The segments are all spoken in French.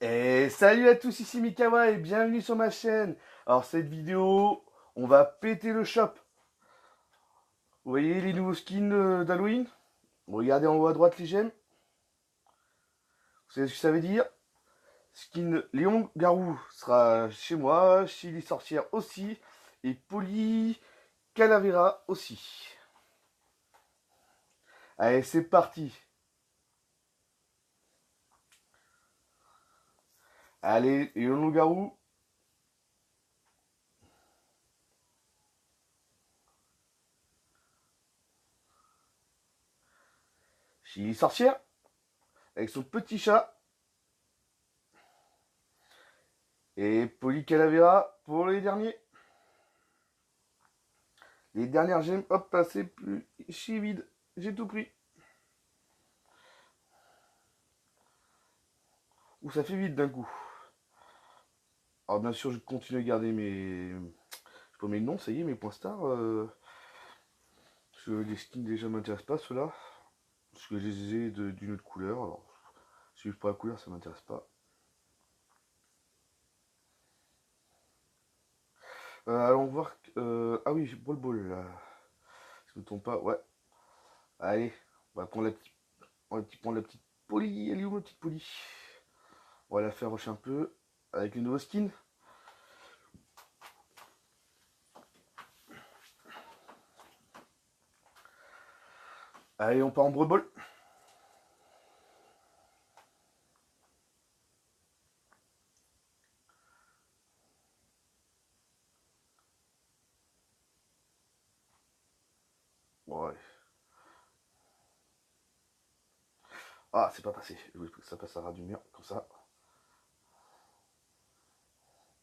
Et salut à tous, ici Mikawa et bienvenue sur ma chaîne. Alors cette vidéo, on va péter le shop. Vous voyez les nouveaux skins d'Halloween? Regardez en haut à droite les gemmes. Vous savez ce que ça veut dire? Skin Léon Garou sera chez moi, Chili Sorcière aussi, et Poly Calavera aussi. Allez, c'est parti. Allez, Léon Garou. Chili Sorcière, avec son petit chat. Et Poly Calavera pour les derniers. Les dernières gemmes, hop, c'est plus chez vide. J'ai tout pris. Ou ça fait vite d'un coup. Alors bien sûr, je continue à garder mes... Je peux mettre non, ça y est, mes points stars. Parce que les skins déjà m'intéressent pas, ceux-là. Parce que je les ai d'une autre couleur. Alors, si je prends la couleur, ça m'intéresse pas. Allons voir... ah oui, Ball Ball, là. Si je me trompe pas, ouais. Allez, on va prendre la petite... On va prendre la petite Poly. Elle est où, ma petite Poly? On va la faire rusher un peu. Avec les nouveaux skins. Allez, on part en Brawl Ball. Ouais. Ah, c'est pas passé. Je voulais que ça passe à ras du mur, comme ça.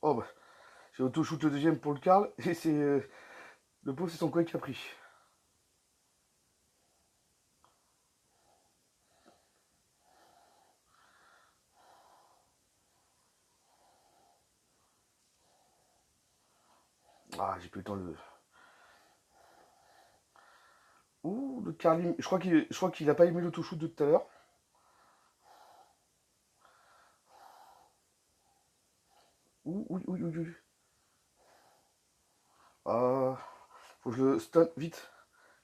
Oh bah, j'ai auto-shoot le deuxième pour le Karl, et c'est... le pauvre, c'est son coin qui a pris. Ah, j'ai plus le temps de... Ouh, le Karl, je crois qu'il a pas aimé l'auto-shoot de tout à l'heure. Ouh, ouh, ouh, ouh, ouh. Ah, faut que je le stun vite.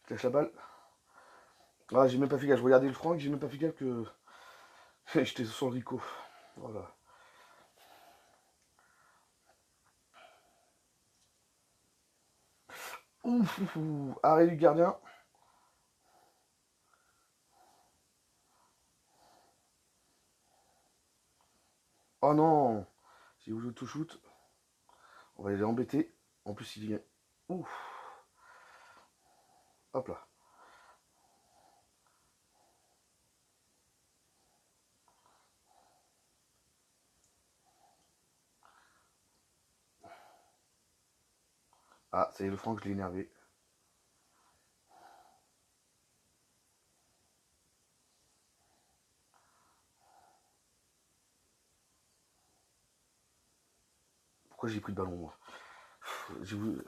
Je lâche la balle. Ah, j'ai même pas fait gaffe. Je regardais le Franck, j'ai même pas fait gaffe que j'étais sur le Rico. Voilà. Ouf, ouf, ouf. Arrêt du gardien. Oh non. Si vous auto-shoot, on va les embêter. En plus, il vient. Ouf. Hop là. Ah, ça y est, le Franck, je l'ai énervé. Pourquoi j'ai pris le ballon, moi? J'ai voulu...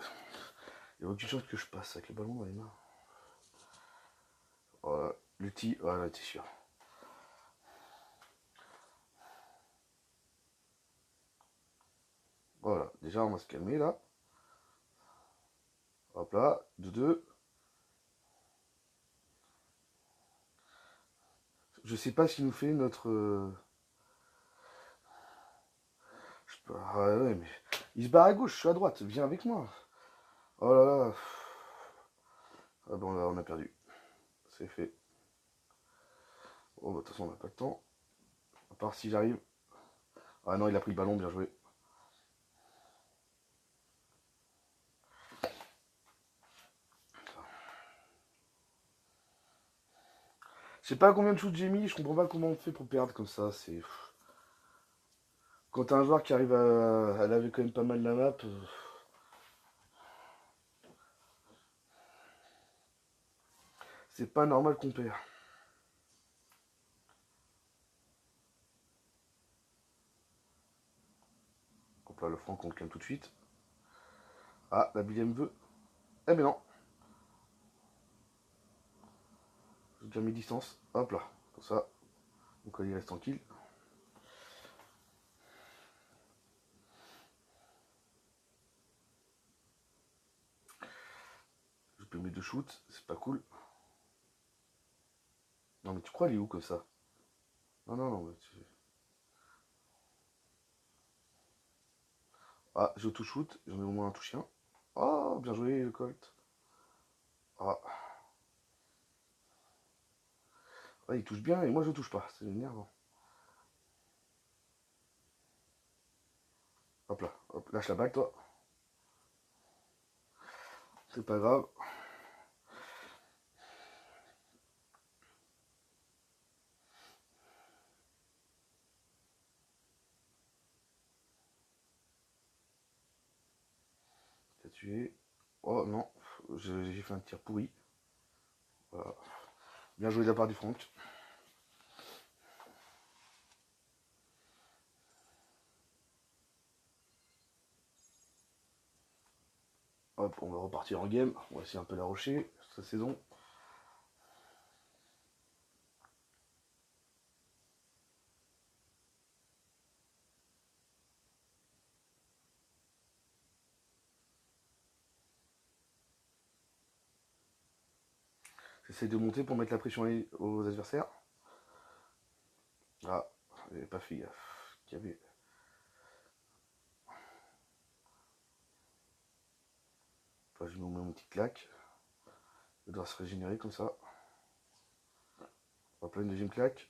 Il y a aucune chance que je passe avec le ballon dans les mains. L'outil, voilà, t'es sûr. Voilà, déjà on va se calmer là. Hop là, de deux. Je sais pas ce qu'il nous fait notre... Je sais pas, ah ouais, mais... Il se barre à gauche, je suis à droite, viens avec moi. Oh là là. Ah bon, là on a perdu. C'est fait. Bon, bah, de toute façon on n'a pas de temps. À part si j'arrive. Ah non, il a pris le ballon, bien joué. Je sais pas combien de shoots j'ai mis, je comprends pas comment on fait pour perdre comme ça. C'est... Quand t'as un joueur qui arrive à laver quand même pas mal la map... c'est pas normal qu'on perd. Hop là, le franc on le calme tout de suite. Ah, la BM veut. Eh ben non. J'ai déjà mis distance. Hop là. Comme ça. Donc il reste tranquille. shoot, c'est pas cool. Non mais tu crois il est où comme ça? Non, non, non. Ah, j'ai auto-shoot, j'en ai au moins un touché un. Oh, bien joué le Colt. Ah, ouais, il touche bien et moi je touche pas, c'est énervant. Hop là, hop, lâche la balle toi. C'est pas grave. T'as tué. Oh non, j'ai fait un tir pourri. Voilà. Bien joué de la part du Franck. Hop, on va repartir en game. On va essayer un peu la rocher cette saison. J'essaie de monter pour mettre la pression aux adversaires. Ah, j'avais pas fait gaffe. Qu'il y avait... Enfin, je me mets une petite claque. Il doit se régénérer comme ça. Hop là, une deuxième claque.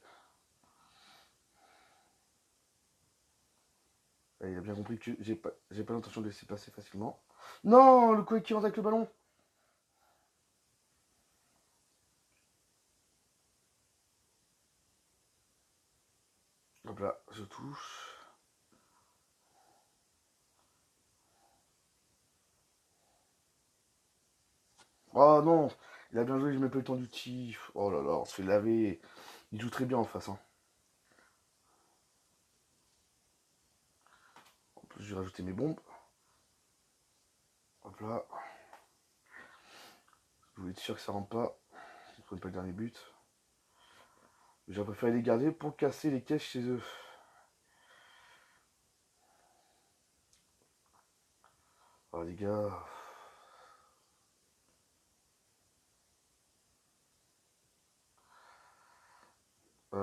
Et il a bien compris que j'ai pas l'intention de laisser passer facilement. Non, le Koé qui rentre avec le ballon. Hop là, je touche. Oh non, il a bien joué, je mets pas le temps du tif. Oh là là, on se fait laver. Il joue très bien en face. Hein. En plus, je vais rajouter mes bombes. Hop là. Je voulais être sûr que ça rentre pas. Je ne prenne pas le dernier but. J'aurais préféré les garder pour casser les caches chez eux. Oh les gars.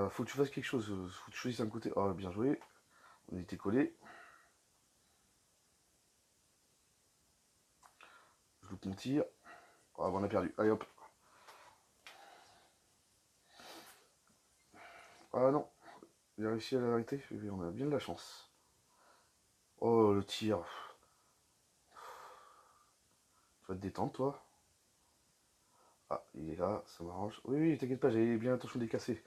Faut que tu fasses quelque chose. Faut que tu choisisses un côté. Oh bien joué. On était collés. Je loupe mon tir. Oh, on a perdu. Allez hop. Ah non. Il a réussi à l'arrêter. On a bien de la chance. Oh le tir. Tu vas te détendre toi. Ah, il est là, ça m'arrange. Oui, oui, t'inquiète pas, j'avais bien l'intention de les casser.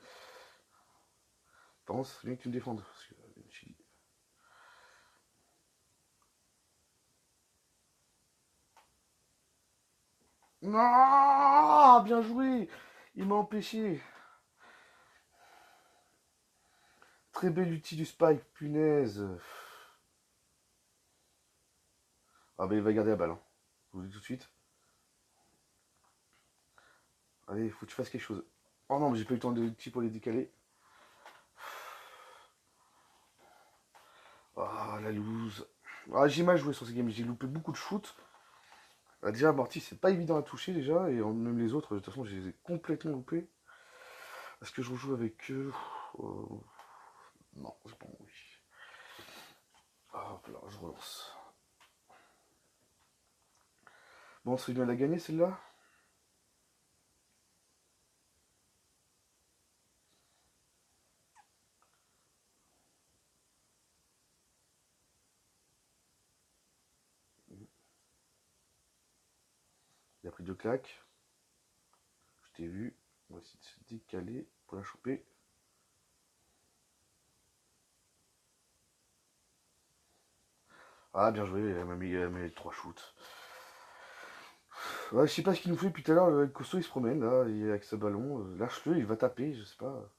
Par contre, c'est bien que tu me défendes. Parce que, non, bien joué. Il m'a empêché. Très belle outil du spike, punaise. Ah bah il va garder la balle. Hein. Je vous le dis tout de suite. Allez, faut que tu fasses quelque chose. Oh non, mais j'ai pas eu le temps de petit pour les décaler. Ah la loose. Ah j'ai mal joué sur ces games, j'ai loupé beaucoup de shoot. Ah, déjà Morty c'est pas évident à toucher déjà, et même les autres, de toute façon je les ai complètement loupés. Est-ce que je rejoue avec eux? Non, j'ai pas envie. Ah, hop là, je relance. Bon, c'est bien la gagner celle-là. Il a pris deux claques. Je t'ai vu. On va essayer de se décaler pour la choper. Ah, bien joué, elle m'a mis trois shoots. Ouais, je sais pas ce qu'il nous fait depuis tout à l'heure. Le costaud il se promène là, avec ce ballon. Lâche-le, il va taper, je sais pas.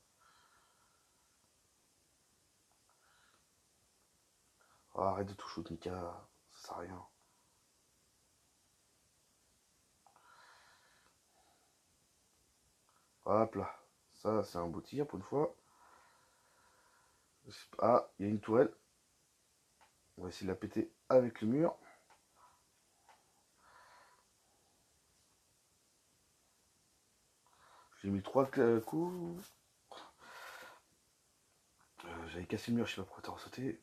Ah, arrête de tout shoot, Mika. Ça sert à rien. Hop là. Ça, c'est un beau tir pour une fois. Ah, il y a une tourelle. On va essayer de la péter avec le mur. J'ai mis 3 coups. J'avais cassé le mur, je sais pas pourquoi t'as sauté.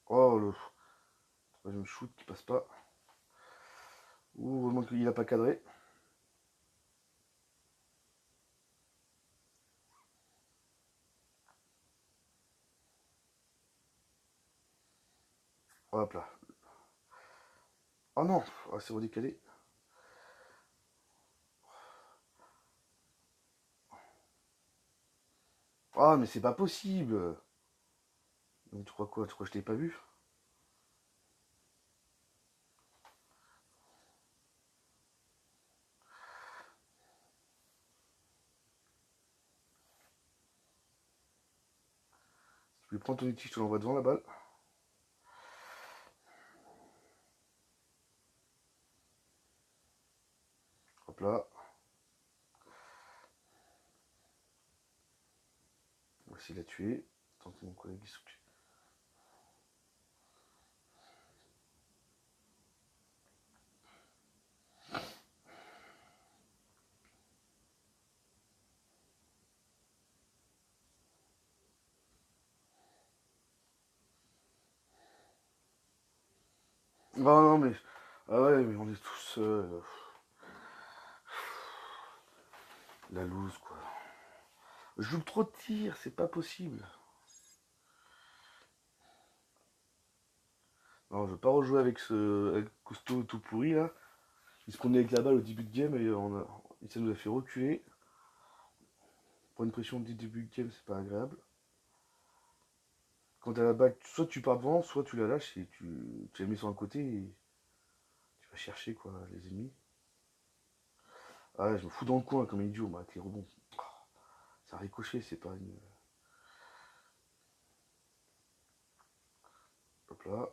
Oh le troisième shoot qui passe pas. Ouh, heureusement qu'il a pas cadré. Hop là. Oh non, oh, c'est redécalé. Ah mais c'est pas possible. Donc, tu crois quoi? Tu crois que je t'ai pas vu? Je vais prendre ton outil, je te l'envoie devant la balle. Hop là. Voici la tuer. Tant que mon collègue il s'occupe. Ah non mais. Ah ouais mais on est tous la loose quoi. Je joue trop de tirs, c'est pas possible. Non, je veux pas rejouer avec ce avec costaud tout pourri là. Il se prenait avec la balle au début de game et ça nous a fait reculer. Pour une pression du début de game, c'est pas agréable. Quand t'as la balle, soit tu pars devant, soit tu la lâches et tu la mets sur un côté et tu vas chercher quoi les ennemis. Ah ouais, je me fous dans le coin comme un idiot, moi, avec les rebonds. Ça a ricoché, c'est pas une. Hop là.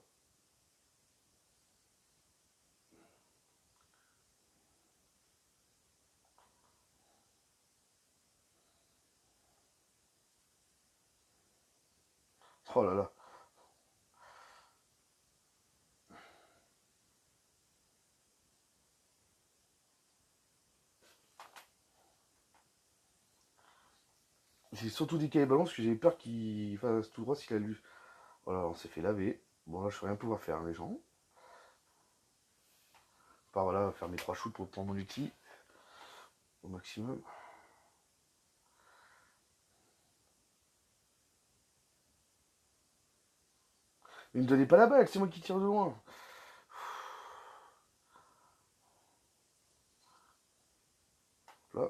Oh là là. J'ai surtout décalé le ballon parce que j'avais peur qu'il fasse tout droit s'il a lu. Voilà, on s'est fait laver. Bon là je vais rien pouvoir faire hein, les gens. Par voilà, faire mes 3 shoots pour prendre mon outil au maximum. Mais ne me donnez pas la balle, c'est moi qui tire de loin. Là.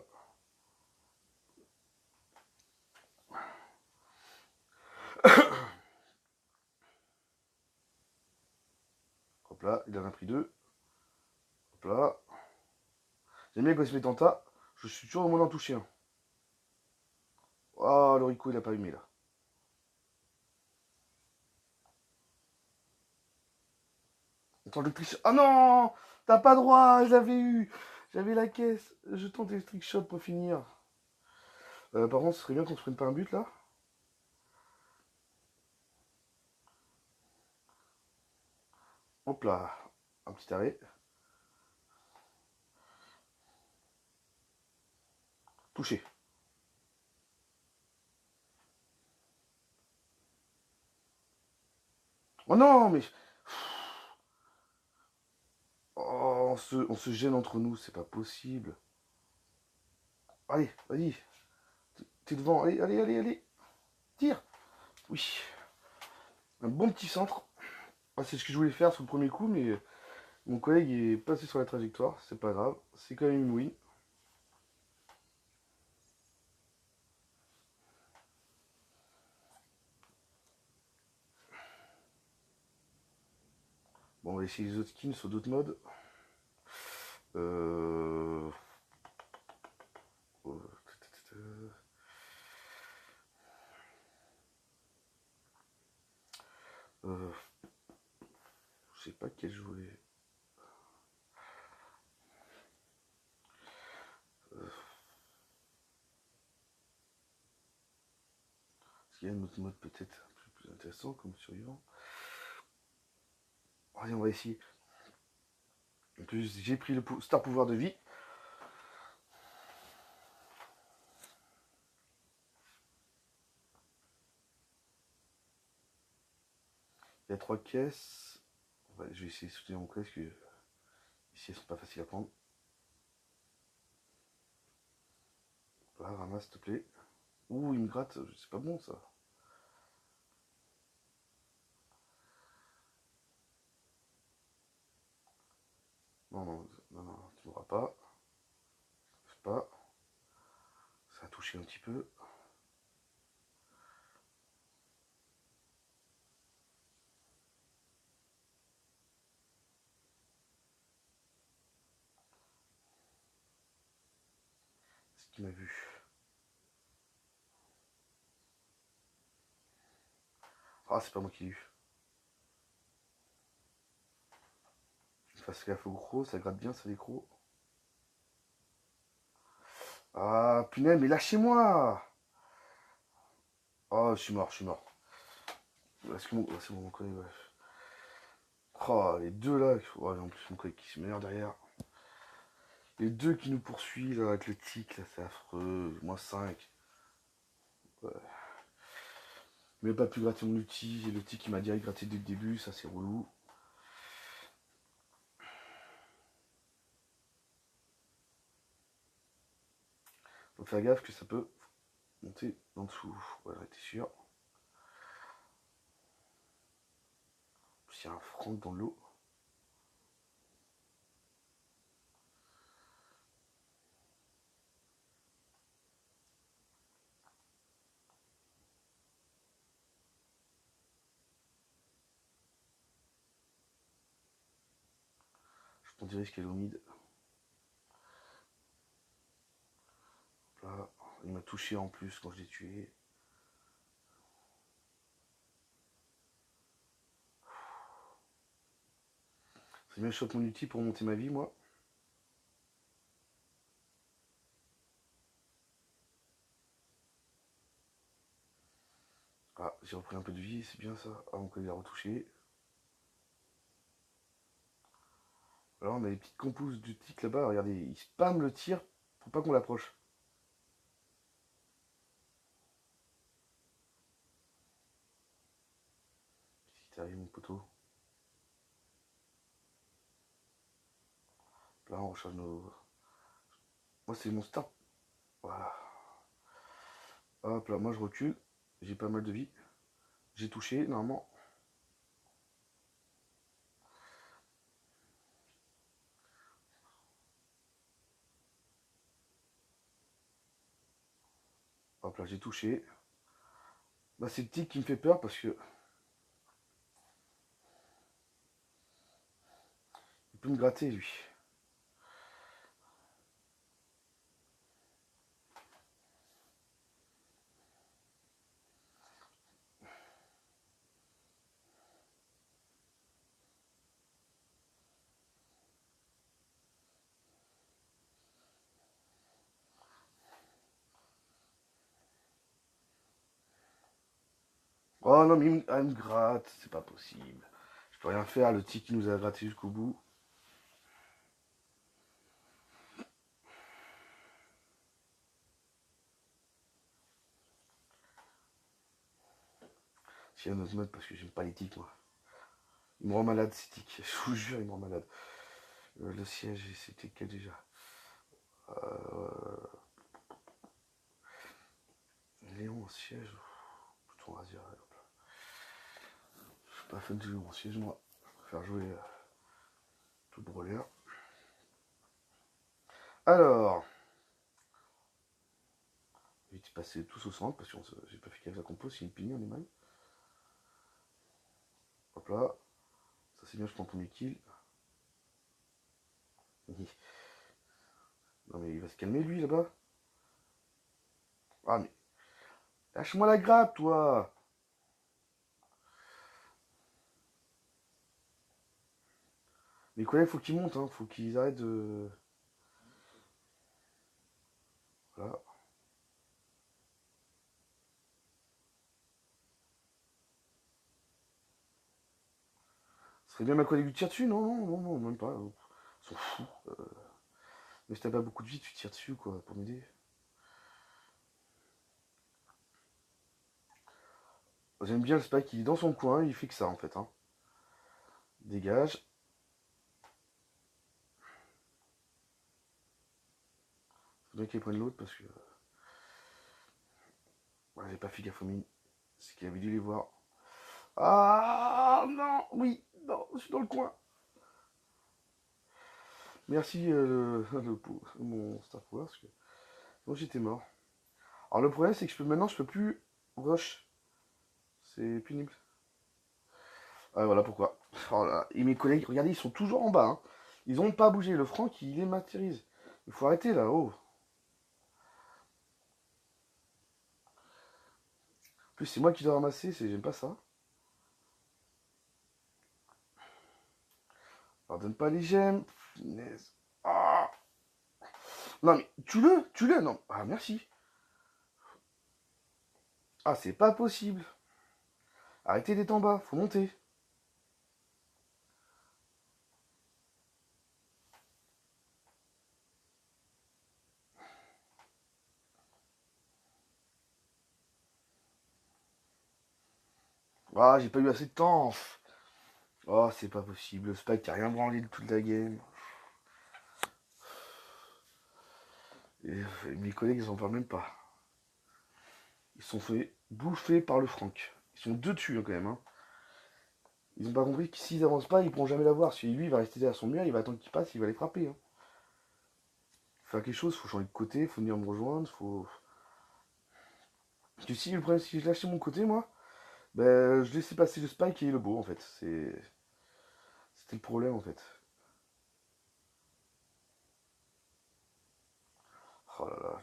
Hop là, il en a pris 2. Hop là. J'aime bien quand il se met en tas. Je suis toujours au moins d'en toucher un. Ah, le Rico il a pas aimé là. Attends, le trick. Ah non. T'as pas droit, je l'avais eu. J'avais la caisse. Je tente les trick shots pour finir. Par contre, ce serait bien qu'on se prenne pas un but là. Hop là. Un petit arrêt. Touché. Oh non, mais. Oh, on se gêne entre nous, c'est pas possible. Allez, vas-y. T'es devant. Allez, allez, allez, allez. Tire. Oui. Un bon petit centre. Ah, c'est ce que je voulais faire sur le premier coup, mais mon collègue est passé sur la trajectoire. C'est pas grave. C'est quand même une win. Bon, on va essayer les autres skins sur d'autres modes. Euh... Euh... Je sais pas quel je voulais. Est-ce qu'il y a un autre mode peut-être plus intéressant comme survivant? Allez, on va essayer. En plus, j'ai pris le star pouvoir de vie. Il y a 3 caisses. Ouais, je vais essayer de soutenir mon collègue parce que ici elles sont pas faciles à prendre. Là, ramasse s'il te plaît. Ouh, il me gratte, c'est pas bon ça. Non, non, non, non, tu m'auras pas. Je sais pas. Ça a touché un petit peu. Ce qu'il m'a vu. Ah, c'est pas moi qui l'ai eu. Fasse gaffe au gros, ça gratte bien, ça les gros. Ah, punaise, mais lâchez-moi. Oh, je suis mort, je suis mort. Est-ce que mon... ouais, c'est bon, mon collègue, ouais. Oh, les deux là. Ouais, en plus, mon collègue qui se m'énerve derrière. Les deux qui nous poursuivent là, avec le tic, là, c'est affreux. Moins 5. Ouais. Mais pas pu gratter mon outil. Et le tic qui m'a direct gratté dès le début, ça c'est relou. Faut faire gaffe que ça peut monter en dessous. Voilà, t'es sûr. Il y a un franc dans l'eau. Je prends du risque à l'eau humide. Là, il m'a touché en plus quand je l'ai tué. C'est bien, je chope mon outil pour monter ma vie, moi. Ah, j'ai repris un peu de vie, c'est bien ça. Ah, mon collègue a retouché. Alors, on a les petites compousses du tic là-bas. Regardez, il spam le tir pour pas qu'on l'approche. Si t'arrives, mon poteau. Là, on recharge nos. Moi, c'est mon start. Voilà. Hop là, moi je recule. J'ai pas mal de vie. J'ai touché, normalement. Hop là, j'ai touché. Bah, c'est le tic qui me fait peur parce que. Il peut me gratter, lui. Oh non, mais il me gratte. C'est pas possible. Je peux rien faire. Le tic qui nous a gratté jusqu'au bout. S'il y a un autre mode parce que j'aime pas les tics, moi. Il me rend malade, ces tics. Je vous jure, il me rend malade. Le siège, c'était quel déjà? euh... Léon en siège. Bouton razir. Je suis pas fan de Léon en siège, moi. Je préfère jouer tout brûleur. Alors, je vais passer tous au centre parce que j'ai pas fait gaffe à la compo. Si une pignon, on est mal. Hop là. Ça c'est bien, je prends ton kill. Non mais il va se calmer lui là-bas. Ah mais lâche-moi la grappe toi. Mes collègues faut qu'ils montent, hein. Faut qu'ils arrêtent de. Voilà. Ce serait bien ma collègue lui tire dessus, non, non, non, non, même pas. s'en fout. Mais si t'as pas beaucoup de vie, tu tires dessus, quoi, pour m'aider. J'aime bien le Spike, il est dans son coin, il fait que ça, en fait. Hein. Dégage. Faudrait qu'il prenne l'autre, parce que... Ouais, j'ai pas fait gaffe aux mines. C'est qu'il avait dû les voir. Ah non, oui, non, je suis dans le coin. Merci mon Star Power, parce que sinon j'étais mort. Alors le problème c'est que maintenant je peux plus rush. C'est pénible. Ah voilà pourquoi. Oh là, et mes collègues, regardez, ils sont toujours en bas. Hein. Ils ont pas bougé. Le Franck, il les matérise. Il faut arrêter là, oh. En plus c'est moi qui dois ramasser, j'aime pas ça. Alors donne pas les gemmes. Finesse. Ah. Non mais tue-le, non. Ah merci. Ah c'est pas possible. Arrêtez d'être en bas, faut monter. Ah j'ai pas eu assez de temps. Oh c'est pas possible, le Spike a rien branlé de toute la game. Et mes collègues ils en parlent même pas. Ils sont fait bouffer par le Franck. Ils sont deux dessus hein, quand même. Hein. Ils ont pas compris que s'ils avancent pas, ils pourront jamais l'avoir. Si lui il va rester derrière son mur, il va attendre qu'il passe, il va les frapper. Hein. Faut faire quelque chose, faut changer de côté, faut venir me rejoindre, faut. Parce que si le problème, si je lâchais mon côté, moi, ben je laissais passer le Spike et le beau en fait. C'était le problème en fait. Oh là là,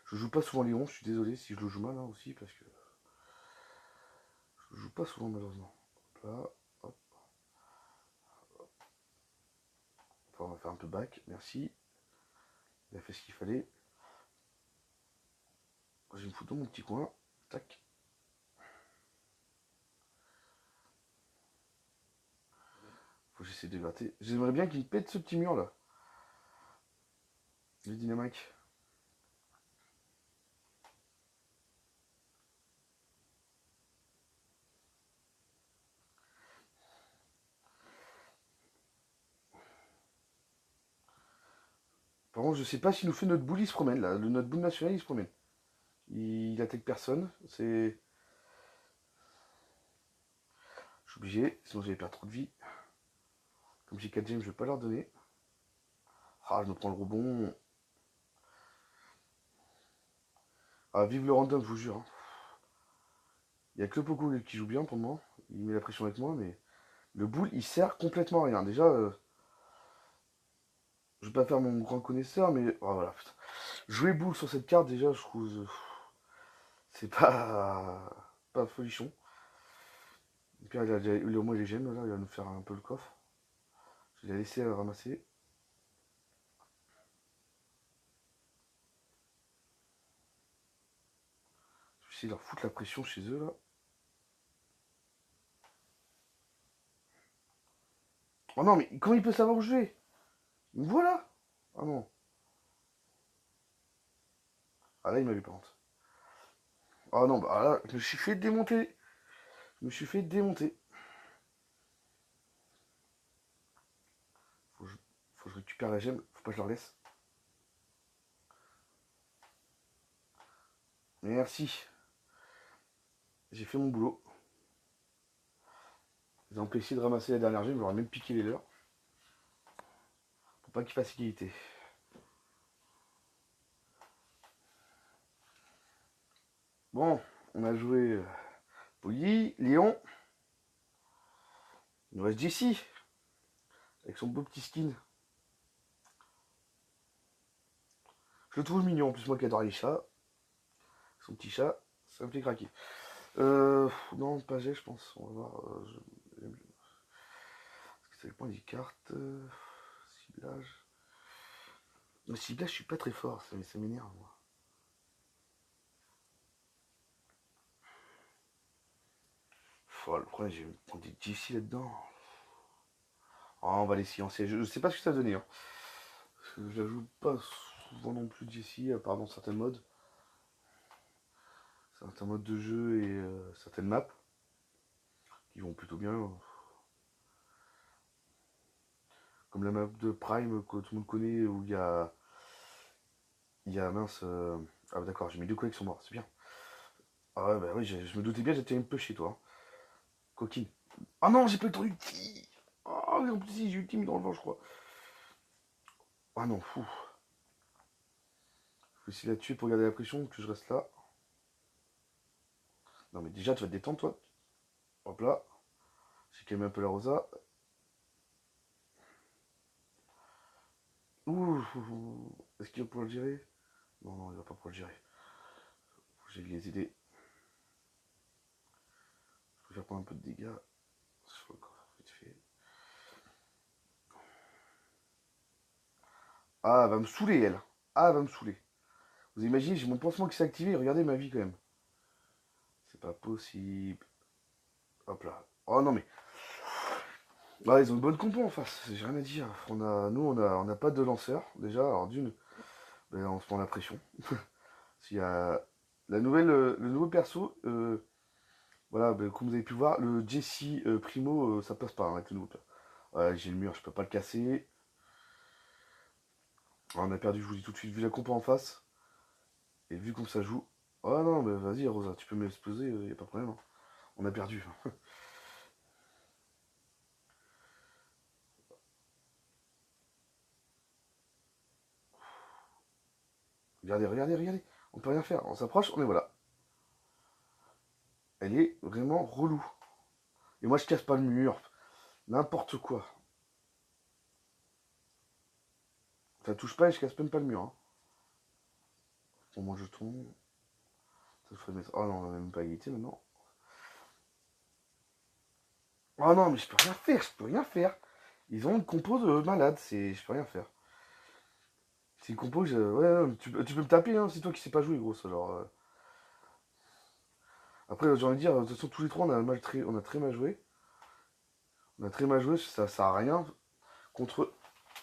je joue pas souvent Léon, je suis désolé si je le joue mal hein, aussi parce que je joue pas souvent malheureusement. Hop là, hop. Enfin, on va faire un peu back, merci. Il a fait ce qu'il fallait. Je vais me foutre dans mon petit coin. Tac. Faut que j'essaie de gratter. J'aimerais bien qu'il me pète ce petit mur là. Le dynamite. Par contre, je sais pas si nous fait notre boule, il se promène là. Notre boule nationale, il se promène. Il attaque personne. C'est. Je suis obligé, sinon j'allais perdre trop de vie. Comme j'ai 4 gemmes, je vais pas leur donner. Ah, je me prends le rebond. Ah, vive le random, je vous jure. Hein. Il y a que le Poco qui joue bien pour moi. Il met la pression avec moi, mais le boule, il sert complètement à rien. Déjà, je vais pas faire mon grand connaisseur, mais oh, voilà. Putain. Jouer boule sur cette carte, déjà, je trouve. C'est pas folichon. Et puis, il a au moins les gemmes, là, il va nous faire un peu le coffre. Je l'ai laissé ramasser. Je vais essayer de leur foutre la pression chez eux, là. Oh non, mais comment il peut savoir où je vais? Voilà. Ah non. Ah là, il m'a eu par contre. Ah non, bah là, je me suis fait démonter. Je me suis fait démonter. Faut que faut que je récupère la gemme. Faut pas que je leur laisse. Merci. J'ai fait mon boulot. J'ai empêché de ramasser la dernière gemme. J'aurais même piqué les leurs. Pour pas qu'ils fassent égalité. Bon, on a joué Polly, Léon. Il nous reste Jessie. Avec son beau petit skin. Je le trouve mignon. En plus, moi qui adore les chats. Son petit chat, ça me fait craquer. Non, pas j'ai, je pense. On va voir. Parce que ça dépend des cartes. Ciblage. Le ciblage, je suis pas très fort. Ça m'énerve, moi. Oh, le problème, j'ai mis des DC là-dedans. Ah, on va les silencer. Je sais pas ce que ça va donner. Hein. Parce que je la joue pas souvent non plus Jessie, à part dans certains modes. Certains modes de jeu et certaines maps qui vont plutôt bien. Comme la map de Prime que tout le monde connaît où il y a. Il y a mince. Ah d'accord, j'ai mis 2 collègues qui sont morts, c'est bien. Ah ouais, bah oui, je me doutais bien, j'étais un peu chez toi. Hein. Coquine. Ah non, j'ai pas eu ton ulti. Ah, en plus, si, j'ai ulti mis dans le vent, je crois. Ah non, fou. Faut essayer de la tuer pour garder la pression, que je reste là. Non, mais déjà, tu vas te détendre, toi. Hop là. J'ai calmé un peu la Rosa. Ouh. Est-ce qu'il va pouvoir le gérer? Non, non, il va pas pouvoir le gérer. Faut que j'aille les aider. Je préfère prendre un peu de dégâts. Sur le corps, vite fait. Ah, elle va me saouler, elle. Ah, elle va me saouler. Vous imaginez, j'ai mon pansement qui s'est activé. Regardez ma vie, quand même. C'est pas possible. Hop là. Oh non, mais. Ah, ils ont une bonne compo en face. J'ai rien à dire. Nous, on a pas de lanceur. Déjà, alors d'une, ben, on se prend la pression. S'il y a le nouveau perso, voilà, ben, comme vous avez pu voir, le Jesse Primo, ça passe pas hein, avec le nouveau perso. Ouais, j'ai le mur, je peux pas le casser. Ah, on a perdu, je vous dis tout de suite, vu la compo en face, et vu comme ça joue. Oh non, ben vas-y, Rosa, tu peux m'exploser, y a pas de problème. Hein. On a perdu. Regardez, regardez, regardez. On peut rien faire. On s'approche, on est voilà. Elle est vraiment relou. Et moi, je casse pas le mur. N'importe quoi. Ça touche pas et je casse même pas le mur. Hein. Pour mon jeton. Ça ferait mettre. Oh non, on a même pas égalité maintenant. Oh non, mais je peux rien faire, je peux rien faire. Ils ont une compo de malade, je peux rien faire. C'est une compo que ouais, tu peux me taper, hein, c'est toi qui sais pas jouer, gros, ça, genre. Après, j'ai envie de dire, de toute façon, tous les trois, on a très mal joué. On a très mal joué, ça sert à rien. Contre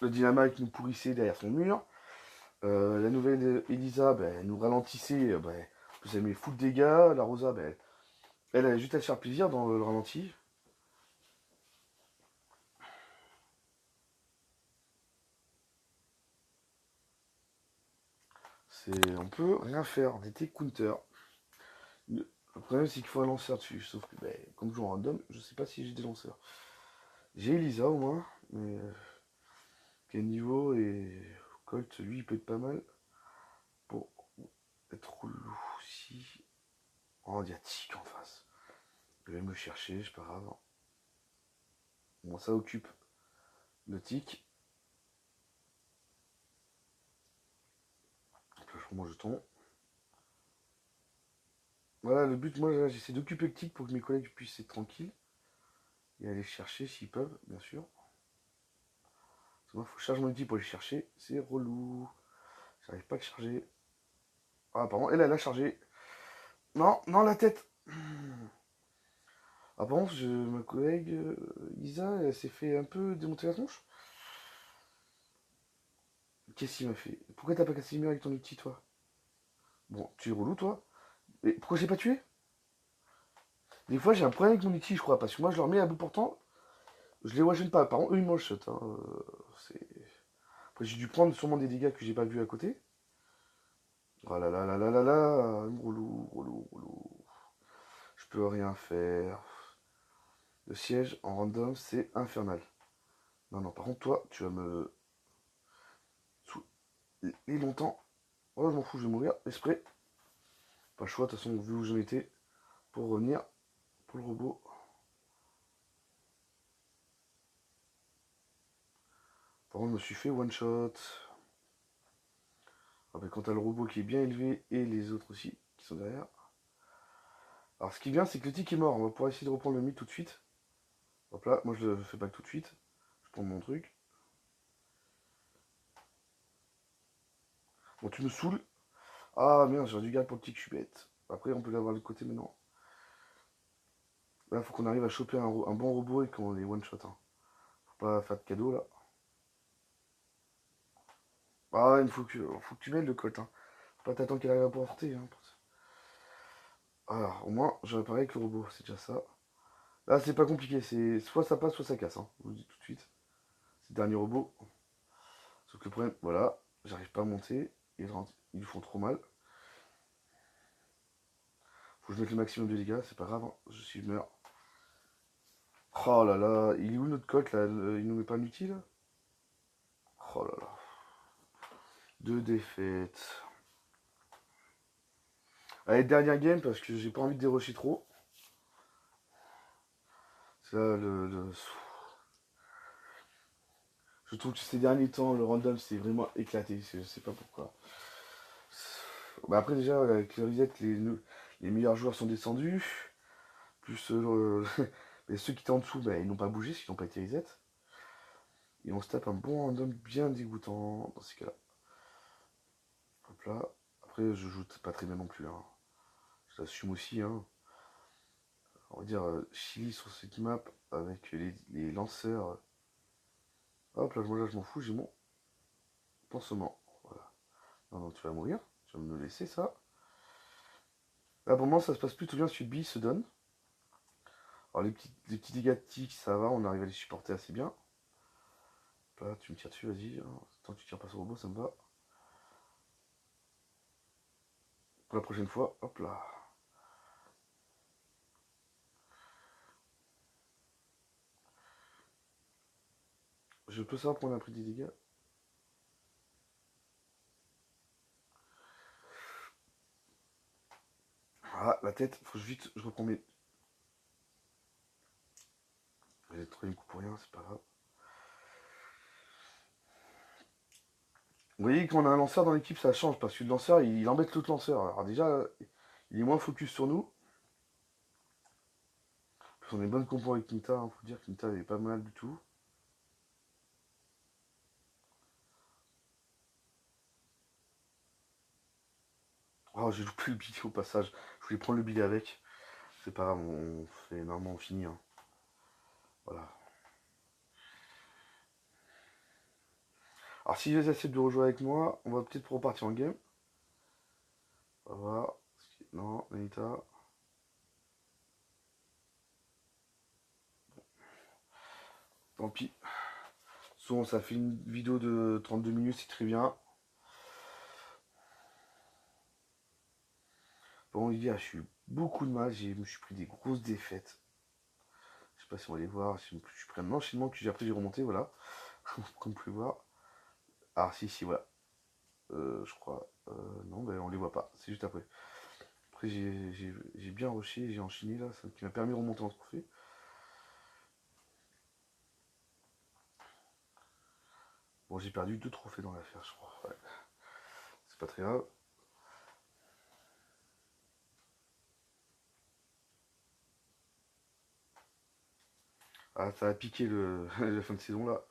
le Dynamite qui nous pourrissait derrière son mur. La nouvelle Elisa, ben, elle nous ralentissait, ben, en plus elle met full de dégâts. La Rosa, ben, elle a juste à se faire plaisir dans le ralenti. On peut rien faire, on était counter. Le problème c'est qu'il faut un lanceur dessus, sauf que ben, comme je joue en random, je sais pas si j'ai des lanceurs. J'ai Elisa au moins, mais quel niveau et Colt, lui il peut être pas mal pour être relou aussi. Oh, il y a Tic en face. Je vais me chercher, c'est pas grave. Bon, ça occupe le Tic. Là, je prends mon jeton. Voilà, le but, moi, j'essaie d'occuper le Tic pour que mes collègues puissent être tranquilles et aller chercher s'ils peuvent, bien sûr. Moi, il faut charger mon outil pour les chercher. C'est relou. J'arrive pas à le charger. Ah, pardon, elle a chargé. Non, non, la tête. Ah, par contre, ma collègue Isa, elle s'est fait un peu démonter la tronche. Qu'est-ce qu'il m'a fait? Pourquoi t'as pas cassé le mur avec ton outil, toi? Bon, tu es relou, toi. Mais pourquoi j'ai pas tué? Des fois, j'ai un problème avec mon outil, je crois, parce que moi, je leur mets à bout portant. Je les one pas. Par contre, eux, ils m'ont shot. Hein. Après, j'ai dû prendre sûrement des dégâts que j'ai pas vu à côté. Oh là là là là là là. Relou, relou, relou. Je peux rien faire. Le siège en random, c'est infernal. Non, non, par contre, toi, tu vas me saouler longtemps. Oh, je m'en fous, je vais mourir. Esprit. Pas le choix, de toute façon, vu où j'en étais, pour revenir pour le robot. Par contre, je me suis fait one shot. Ah bah, quand t'as le robot qui est bien élevé et les autres aussi qui sont derrière. Alors, ce qui est bien, c'est que le tic est mort. On va pouvoir essayer de reprendre le mythe tout de suite. Hop là, moi je le fais pas tout de suite. Je prends mon truc. Bon, tu me saoules. Ah merde, j'aurais dû garder pour le tic, je suis bête. Après, on peut l'avoir de côté maintenant. Là, faut qu'on arrive à choper un bon robot et qu'on les one-shot. Hein. Faut pas faire de cadeau là. Ah, il faut que tu m'aides le colt, hein. Faut pas t'attendre qu'elle arrive à porter, hein. Alors, au moins, j'ai réparé avec le robot, c'est déjà ça. Là, c'est pas compliqué, c'est soit ça passe, soit ça casse, hein. Je vous le dis tout de suite. C'est le dernier robot. Sauf que le problème, voilà, j'arrive pas à monter. Ils font trop mal. Faut que je mette le maximum de dégâts, c'est pas grave, hein. Je meurs. Oh là là, il est où notre colt là? Il nous met pas inutile? Oh là là. Deux défaites. Allez, dernière game parce que j'ai pas envie de dérocher trop. C'est là Je trouve que ces derniers temps, le random s'est vraiment éclaté. Je sais pas pourquoi. Bah après, déjà, avec le reset, les meilleurs joueurs sont descendus. Plus mais ceux qui étaient en dessous, bah, ils n'ont pas bougé, parce qu'ils n'ont pas été reset. Et on se tape un bon random bien dégoûtant dans ces cas-là. Hop là. Après, je joue pas très bien non plus, hein. J'assume aussi, hein. On va dire Chili sur cette map avec les lanceurs. Hop là, moi je m'en fous, j'ai mon pansement. Voilà. Non, non, tu vas mourir. Tu vas me laisser ça. Là, pour le moment, ça se passe plutôt bien. Celui de B se donne. Alors, les petits dégâts de tic, ça va. On arrive à les supporter assez bien. Là, tu me tires dessus, vas-y. Tant que tu tires pas sur le robot, ça me va. Pour la prochaine fois, hop là. Je peux savoir qu'on a pris des dégâts. Ah, la tête, faut que je reprends mes. J'ai trouvé une coupe pour rien, c'est pas grave. Vous voyez, quand on a un lanceur dans l'équipe, ça change parce que le lanceur, il embête l'autre lanceur. Alors, déjà, il est moins focus sur nous. On a une bonne compo avec Kinta, hein. Faut dire que Kinta est pas mal du tout. Oh, j'ai loupé le billet au passage. Je voulais prendre le billet avec. C'est pas grave, on fait normalement on finit, hein. Voilà. Alors si les acceptent de rejouer avec moi, on va peut-être repartir en game. On va voir. Non, Anita. Tant pis. Souvent ça fait une vidéo de 32 minutes, c'est très bien. Bon, hier, j'ai eu beaucoup de mal, je me suis pris des grosses défaites. Je sais pas si on va les voir, je suis pris un enchaînement que j'ai après j'ai remonté, voilà. Comme vous pouvez voir. Ah si, si, voilà. Je crois. Non, ben on les voit pas, c'est juste après. Après j'ai bien rushé, j'ai enchaîné là, ça qui m'a permis de remonter en trophée. Bon, j'ai perdu 2 trophées dans l'affaire, je crois. Ouais. C'est pas très grave. Ah, ça a piqué la fin de saison là.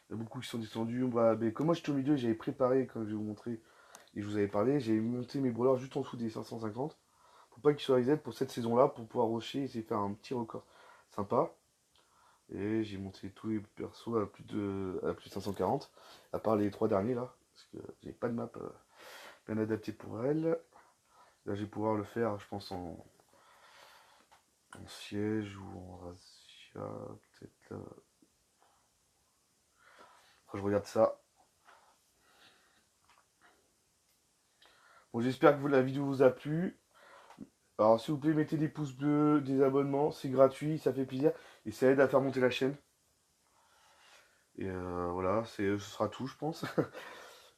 Il y a beaucoup qui sont descendus. Bah, mais comme moi j'étais au milieu, j'avais préparé, comme je vais vous montrer, et je vous avais parlé, j'ai monté mes brawlers juste en dessous des 550. Pour pas qu'ils soient reset pour cette saison-là, pour pouvoir rusher et essayer de faire un petit record sympa. Et j'ai monté tous les persos à plus de 540, à part les 3 derniers là, parce que j'ai pas de map bien adaptée pour elle. Là je vais pouvoir le faire, je pense, en siège ou en razzia, peut-être là. Quand je regarde ça. Bon, j'espère que la vidéo vous a plu. Alors s'il vous plaît, mettez des pouces bleus, des abonnements, c'est gratuit, ça fait plaisir et ça aide à faire monter la chaîne. Et voilà, ce sera tout, je pense.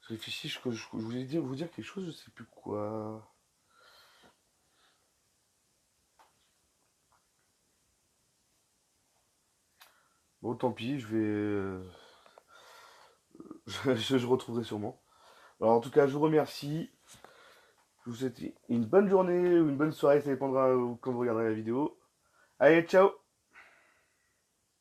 Je réfléchis, je voulais vous dire quelque chose, je sais plus quoi. Bon, tant pis, je retrouverai sûrement. Alors en tout cas, je vous remercie. Je vous souhaite une bonne journée ou une bonne soirée, ça dépendra quand vous regarderez la vidéo. Allez, ciao!